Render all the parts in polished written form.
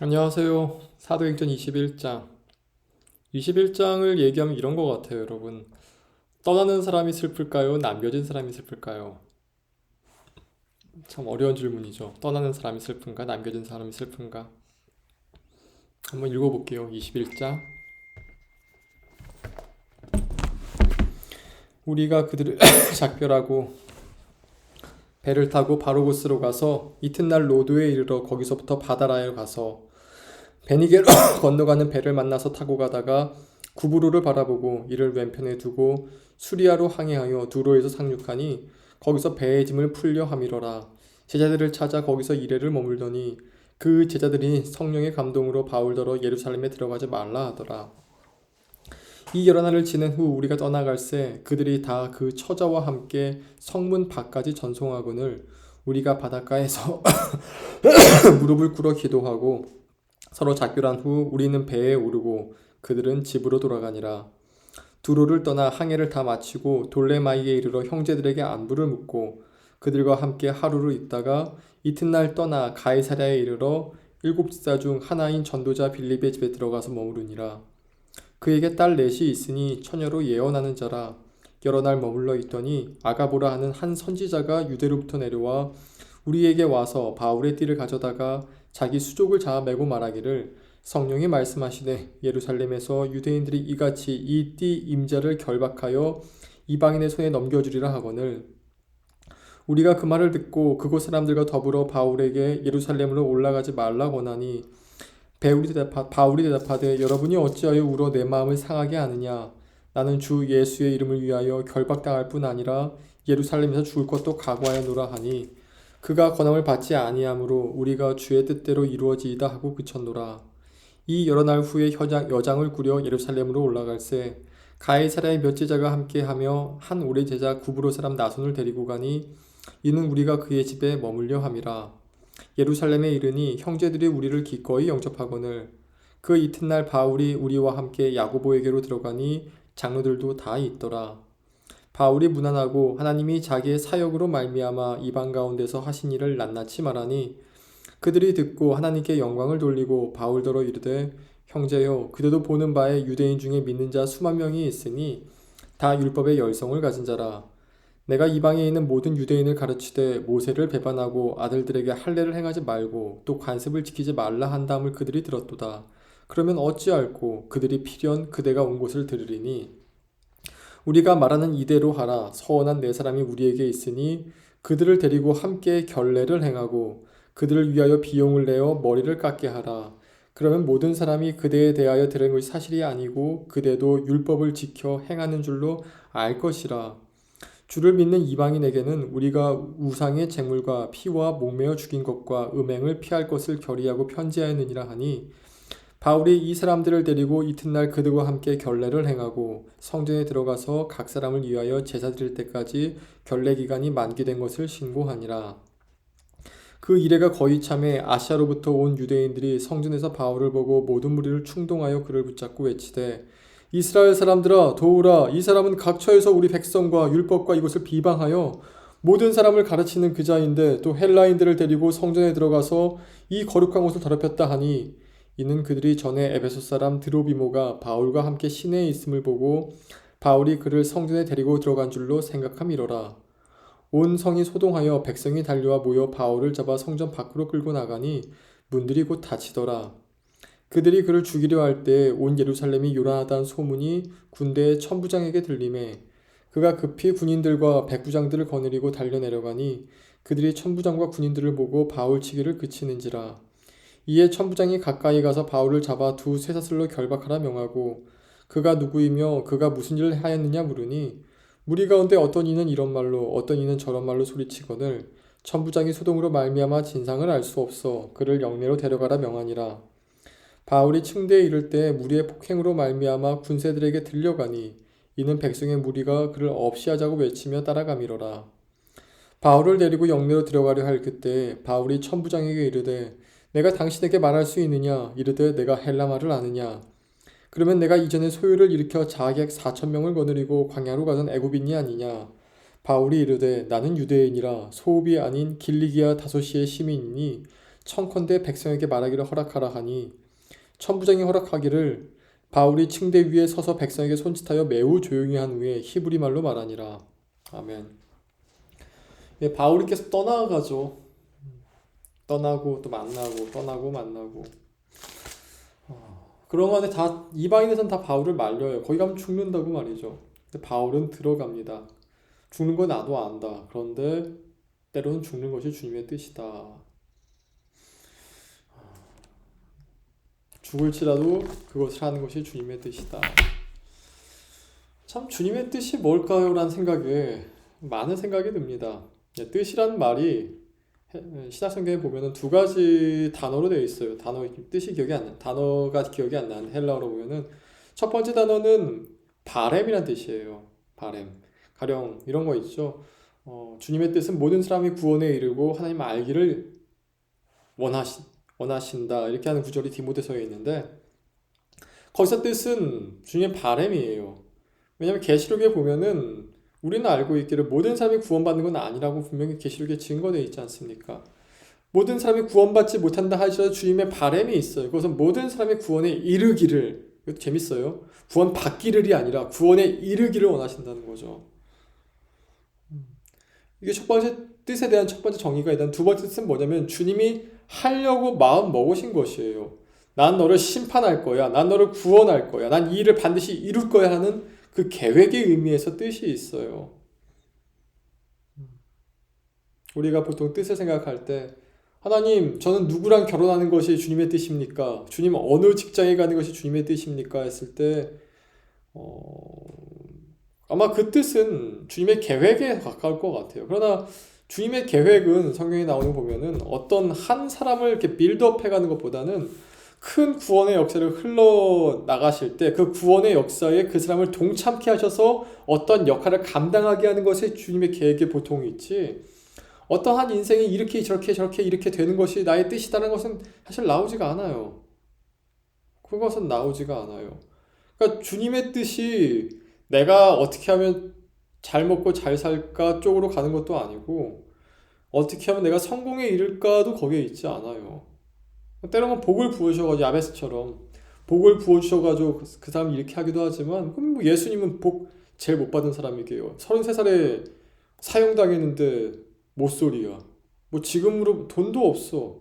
안녕하세요. 사도행전 21장. 21장을 얘기하면 이런 것 같아요, 여러분. 떠나는 사람이 슬플까요? 남겨진 사람이 슬플까요? 참 어려운 질문이죠. 떠나는 사람이 슬픈가? 남겨진 사람이 슬픈가? 한번 읽어볼게요. 21장. 우리가 그들을 작별하고 배를 타고 바로고스로 가서 이튿날 로도에 이르러 거기서부터 바다라에 가서 베니게로 건너가는 배를 만나서 타고 가다가 구브로를 바라보고 이를 왼편에 두고 수리아로 항해하여 두로에서 상륙하니 거기서 배의 짐을 풀려 함이러라. 제자들을 찾아 거기서 이레를 머물더니 그 제자들이 성령의 감동으로 바울더러 예루살렘에 들어가지 말라 하더라. 이 여러 날을 지낸 후 우리가 떠나갈새 그들이 다 그 처자와 함께 성문 밖까지 전송하거늘 우리가 바닷가에서 무릎을 꿇어 기도하고 서로 작별한 후 우리는 배에 오르고 그들은 집으로 돌아가니라. 두로를 떠나 항해를 다 마치고 돌레마이에 이르러 형제들에게 안부를 묻고 그들과 함께 하루를 있다가 이튿날 떠나 가이사랴에 이르러 일곱 지사 중 하나인 전도자 빌립의 집에 들어가서 머무르니라. 그에게 딸 넷이 있으니 처녀로 예언하는 자라. 여러 날 머물러 있더니 아가보라 하는 한 선지자가 유대로부터 내려와 우리에게 와서 바울의 띠를 가져다가 자기 수족을 잡아 매고 말하기를 성령이 말씀하시되 예루살렘에서 유대인들이 이같이 이 띠 임자를 결박하여 이방인의 손에 넘겨주리라 하거늘 우리가 그 말을 듣고 그곳 사람들과 더불어 바울에게 예루살렘으로 올라가지 말라 권하니 바울이 대답하되 여러분이 어찌하여 울어 내 마음을 상하게 하느냐 나는 주 예수의 이름을 위하여 결박당할 뿐 아니라 예루살렘에서 죽을 것도 각오하였노라 하니 그가 권함을 받지 아니하므로 우리가 주의 뜻대로 이루어지이다 하고 그쳤노라. 이 여러 날 후에 여장을 꾸려 예루살렘으로 올라갈새 가이사랴의 몇 제자가 함께하며 한 오래 제자 구브로 사람 나손을 데리고 가니 이는 우리가 그의 집에 머물려 함이라. 예루살렘에 이르니 형제들이 우리를 기꺼이 영접하거늘 그 이튿날 바울이 우리와 함께 야고보에게로 들어가니 장로들도 다 있더라. 바울이 무난하고 하나님이 자기의 사역으로 말미암아 이방 가운데서 하신 일을 낱낱이 말하니 그들이 듣고 하나님께 영광을 돌리고 바울더러 이르되 형제여 그대도 보는 바에 유대인 중에 믿는 자 수만 명이 있으니 다 율법의 열성을 가진 자라. 내가 이방에 있는 모든 유대인을 가르치되 모세를 배반하고 아들들에게 할례를 행하지 말고 또 관습을 지키지 말라 한다음을 그들이 들었도다. 그러면 어찌할꼬 그들이 필연 그대가 온 곳을 들으리니 우리가 말하는 이대로 하라. 서원한 네 사람이 우리에게 있으니 그들을 데리고 함께 결례를 행하고 그들을 위하여 비용을 내어 머리를 깎게 하라. 그러면 모든 사람이 그대에 대하여 들은 것이 사실이 아니고 그대도 율법을 지켜 행하는 줄로 알 것이라. 주를 믿는 이방인에게는 우리가 우상의 제물과 피와 목매어 죽인 것과 음행을 피할 것을 결의하고 편지하였느니라 하니 바울이 이 사람들을 데리고 이튿날 그들과 함께 결례를 행하고 성전에 들어가서 각 사람을 위하여 제사 드릴 때까지 결례 기간이 만기된 것을 신고하니라. 그 이래가 거의 참에 아시아로부터 온 유대인들이 성전에서 바울을 보고 모든 무리를 충동하여 그를 붙잡고 외치되 이스라엘 사람들아 도우라. 이 사람은 각처에서 우리 백성과 율법과 이것을 비방하여 모든 사람을 가르치는 그자인데 또 헬라인들을 데리고 성전에 들어가서 이 거룩한 곳을 더럽혔다 하니 이는 그들이 전에 에베소 사람 드로비모가 바울과 함께 시내에 있음을 보고 바울이 그를 성전에 데리고 들어간 줄로 생각함이로라. 온 성이 소동하여 백성이 달려와 모여 바울을 잡아 성전 밖으로 끌고 나가니 문들이 곧 닫히더라. 그들이 그를 죽이려 할 때 온 예루살렘이 요란하다는 소문이 군대의 천부장에게 들리매 그가 급히 군인들과 백부장들을 거느리고 달려 내려가니 그들이 천부장과 군인들을 보고 바울 치기를 그치는지라. 이에 천부장이 가까이 가서 바울을 잡아 두 쇠사슬로 결박하라 명하고 그가 누구이며 그가 무슨 일을 하였느냐 물으니 무리 가운데 어떤 이는 이런 말로 어떤 이는 저런 말로 소리치거늘 천부장이 소동으로 말미암아 진상을 알 수 없어 그를 영내로 데려가라 명하니라. 바울이 층대에 이를 때 무리의 폭행으로 말미암아 군세들에게 들려가니 이는 백성의 무리가 그를 없이 하자고 외치며 따라가미러라. 바울을 데리고 영내로 들어가려 할 그때 바울이 천부장에게 이르되 내가 당신에게 말할 수 있느냐 이르되 내가 헬라말을 아느냐 그러면 내가 이전에 소요를 일으켜 자객 4,000명을 거느리고 광야로 가던 애굽인이 아니냐 바울이 이르되 나는 유대인이라 소읍이 아닌 길리기아 다소시의 시민이니 청컨대 백성에게 말하기를 허락하라 하니 천부장이 허락하기를 바울이 층대 위에 서서 백성에게 손짓하여 매우 조용히 한 후에 히브리 말로 말하니라. 아멘. 예, 바울이 계속 떠나가죠. 떠나고 또 만나고 떠나고 만나고. 그동안에 다 이방인에선 다 바울을 말려요. 거기 가면 죽는다고 말이죠. 근데 바울은 들어갑니다. 죽는 거 나도 안다. 그런데 때로는 죽는 것이 주님의 뜻이다. 죽을지라도 그것을 하는 것이 주님의 뜻이다. 참 주님의 뜻이 뭘까요? 라는 생각에 많은 생각이 듭니다. 뜻이란 말이 신약성경에 보면은 두 가지 단어로 되어 있어요. 뜻이 기억이 안 나. 단어가 기억이 안 나는 헬라어로 보면은 첫 번째 단어는 바렘이란 뜻이에요. 바렘. 가령 이런 거 있죠. 주님의 뜻은 모든 사람이 구원에 이르고 하나님 알기를 원하신다. 이렇게 하는 구절이 디모데서에 있는데 거기서 뜻은 주님의 바렘이에요. 왜냐하면 계시록에 보면은 우리는 알고 있기를 모든 사람이 구원받는 건 아니라고 분명히 계시록에 증거되어 있지 않습니까? 모든 사람이 구원받지 못한다 하시더라도 주님의 바람이 있어요. 그것은 모든 사람이 구원에 이르기를, 이것도 재밌어요. 구원받기를이 아니라 구원에 이르기를 원하신다는 거죠. 이게 첫 번째 뜻에 대한 첫 번째 정의가 일단 두 번째 뜻은 뭐냐면 주님이 하려고 마음 먹으신 것이에요. 난 너를 심판할 거야. 난 너를 구원할 거야. 난 이 일을 반드시 이룰 거야 하는 그 계획의 의미에서 뜻이 있어요. 우리가 보통 뜻을 생각할 때 하나님, 저는 누구랑 결혼하는 것이 주님의 뜻입니까? 주님 어느 직장에 가는 것이 주님의 뜻입니까? 했을 때 아마 그 뜻은 주님의 계획에 가까울 것 같아요. 그러나 주님의 계획은 성경에 나오는 거 보면은 어떤 한 사람을 이렇게 빌드업 해가는 것보다는 큰 구원의 역사를 흘러나가실 때 그 구원의 역사에 그 사람을 동참케 하셔서 어떤 역할을 감당하게 하는 것이 주님의 계획의 보통이 있지, 어떤 한 인생이 이렇게 저렇게 저렇게 이렇게 되는 것이 나의 뜻이다는 것은 사실 나오지가 않아요. 그것은 나오지가 않아요. 그러니까 주님의 뜻이 내가 어떻게 하면 잘 먹고 잘 살까 쪽으로 가는 것도 아니고 어떻게 하면 내가 성공에 이를까도 거기에 있지 않아요. 때로는 복을 부으셔가지고 야베스처럼 복을 부어주셔가지고 그 사람이 이렇게 하기도 하지만 그럼 뭐 예수님은 복 제일 못 받은 사람이게요. 33살에 사형당했는데 못소리야. 뭐 지금으로 돈도 없어.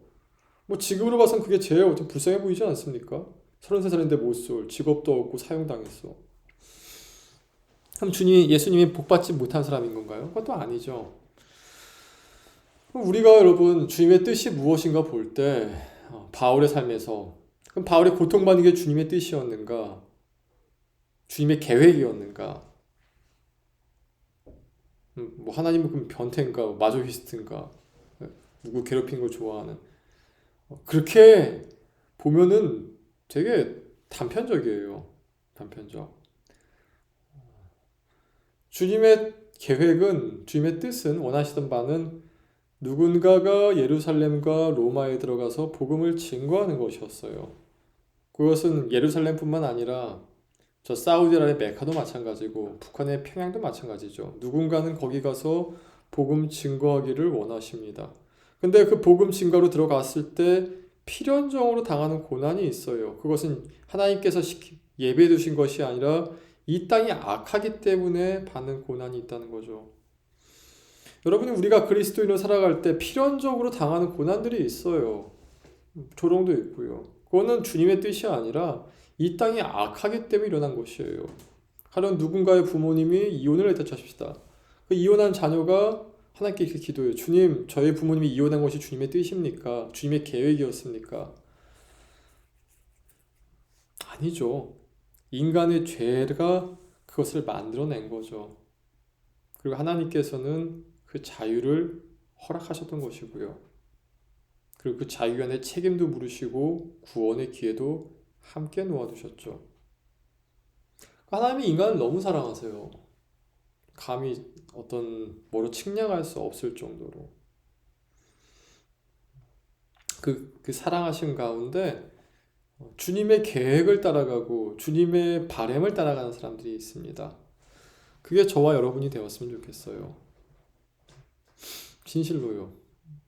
뭐 지금으로 봐선 그게 제일 어떻게 불쌍해 보이지 않습니까? 33살인데 못쏠, 직업도 없고 사형당했어. 그럼 예수님이 복 받지 못한 사람인 건가요? 그것도 아니죠. 그럼 우리가 여러분 주님의 뜻이 무엇인가 볼 때 바울의 삶에서 그럼 바울이 고통받는 게 주님의 뜻이었는가? 주님의 계획이었는가? 뭐 하나님은 그럼 변태인가? 마조히스트인가? 누구 괴롭히는 걸 좋아하는? 그렇게 보면은 되게 단편적이에요. 단편적. 주님의 계획은, 주님의 뜻은, 원하시던 바는 누군가가 예루살렘과 로마에 들어가서 복음을 증거하는 것이었어요. 그것은 예루살렘뿐만 아니라 저 사우디아라비아 메카도 마찬가지고 북한의 평양도 마찬가지죠. 누군가는 거기 가서 복음 증거하기를 원하십니다. 근데 그 복음 증거로 들어갔을 때 필연적으로 당하는 고난이 있어요. 그것은 하나님께서 예배해 두신 것이 아니라 이 땅이 악하기 때문에 받는 고난이 있다는 거죠. 여러분이 우리가 그리스도인으로 살아갈 때 필연적으로 당하는 고난들이 있어요. 조롱도 있고요. 그거는 주님의 뜻이 아니라 이 땅이 악하기 때문에 일어난 것이에요. 가령 누군가의 부모님이 이혼을 했다 칩시다. 그 이혼한 자녀가 하나님께 이렇게 기도해요. 주님, 저희 부모님이 이혼한 것이 주님의 뜻입니까? 주님의 계획이었습니까? 아니죠. 인간의 죄가 그것을 만들어낸 거죠. 그리고 하나님께서는 그 자유를 허락하셨던 것이고요. 그리고 그 자유 안에 책임도 물으시고 구원의 기회도 함께 놓아두셨죠. 하나님이 인간을 너무 사랑하세요. 감히 어떤 뭐로 측량할 수 없을 정도로. 그 사랑하심 가운데 주님의 계획을 따라가고 주님의 바램을 따라가는 사람들이 있습니다. 그게 저와 여러분이 되었으면 좋겠어요. 진실로요.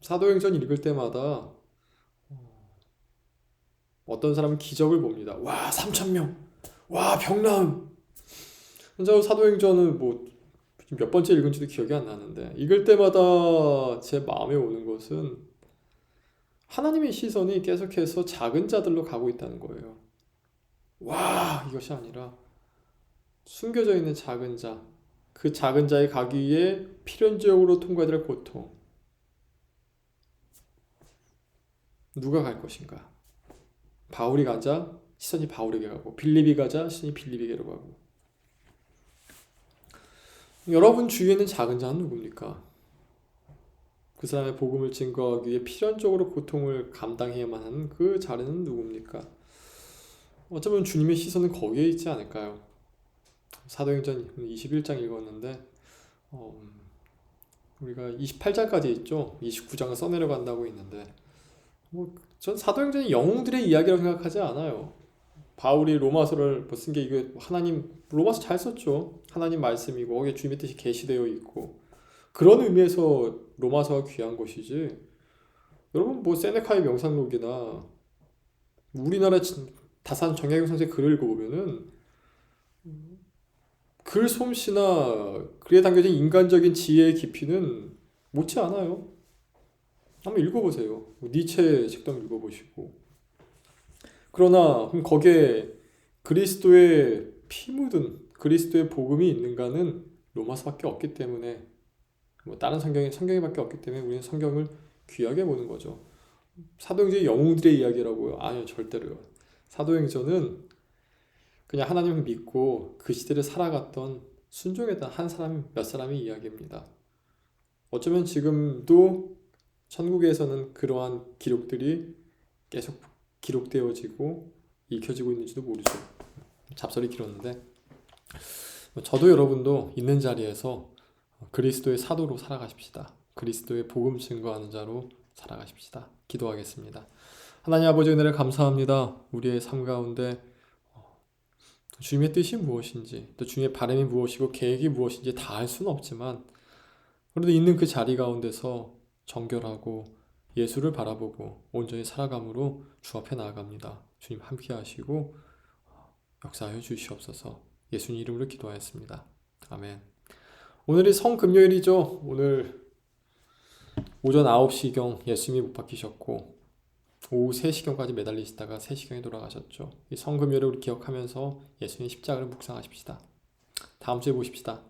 사도행전 읽을 때마다 어떤 사람은 기적을 봅니다. 와, 3,000명. 와, 병나음. 저 사도행전은 뭐 몇 번째 읽은지도 기억이 안 나는데 읽을 때마다 제 마음에 오는 것은 하나님의 시선이 계속해서 작은 자들로 가고 있다는 거예요. 와, 이것이 아니라 숨겨져 있는 작은 자, 그 작은 자에 가기 위해 필연적으로 통과해야 될 고통, 누가 갈 것인가? 바울이 가자 시선이 바울에게 가고, 빌립이 가자 시선이 빌립에게로 가고. 여러분 주위에 있는 작은 자는 누굽니까? 그 사람의 복음을 증거하기 위해 필연적으로 고통을 감당해야만 하는 그 자리는 누굽니까? 어쩌면 주님의 시선은 거기에 있지 않을까요? 사도행전 21장 읽었는데 우리가 28장까지 있죠. 29장을 써내려간다고 있는데 전 사도행전이 영웅들의 이야기라고 생각하지 않아요. 바울이 로마서를 쓴 게 이게 하나님, 로마서 잘 썼죠. 하나님 말씀이고 거기에 주님의 뜻이 계시되어 있고 그런 의미에서 로마서가 귀한 것이지. 여러분 뭐 세네카의 명상록이나 우리나라 다산 정약용 선생의 글을 읽어보면은 글 솜씨나 글에 담겨진 인간적인 지혜의 깊이는 못지 않아요. 한번 읽어보세요. 니체 책도 한번 읽어보시고. 그러나 그럼 거기에 그리스도의 피 묻은 그리스도의 복음이 있는가는 로마서밖에 없기 때문에, 뭐 다른 성경에밖에 없기 때문에 우리는 성경을 귀하게 보는 거죠. 사도행전이 영웅들의 이야기라고요? 아니요, 절대로요. 사도행전은 그냥 하나님을 믿고 그 시대를 살아갔던 순종했던 한 사람, 몇 사람의 이야기입니다. 어쩌면 지금도 천국에서는 그러한 기록들이 계속 기록되어지고 읽혀지고 있는지도 모르죠. 잡설이 길었는데 저도 여러분도 있는 자리에서 그리스도의 사도로 살아가십시다. 그리스도의 복음 증거하는 자로 살아가십시다. 기도하겠습니다. 하나님 아버지 은혜를 감사합니다. 우리의 삶 가운데 주님의 뜻이 무엇인지, 또 주님의 바람이 무엇이고 계획이 무엇인지 다 알 수는 없지만 그래도 있는 그 자리 가운데서 정결하고 예수를 바라보고 온전히 살아감으로 주 앞에 나아갑니다. 주님 함께 하시고 역사하여 주시옵소서. 예수님 이름으로 기도하였습니다. 아멘. 오늘이 성금요일이죠. 오늘 오전 9시경 예수님이 못 박히셨고 오후 3시경까지 매달리시다가 3시경에 돌아가셨죠. 이 성금요일을 우리 기억하면서 예수님 십자가를 묵상하십시다. 다음 주에 보십시다.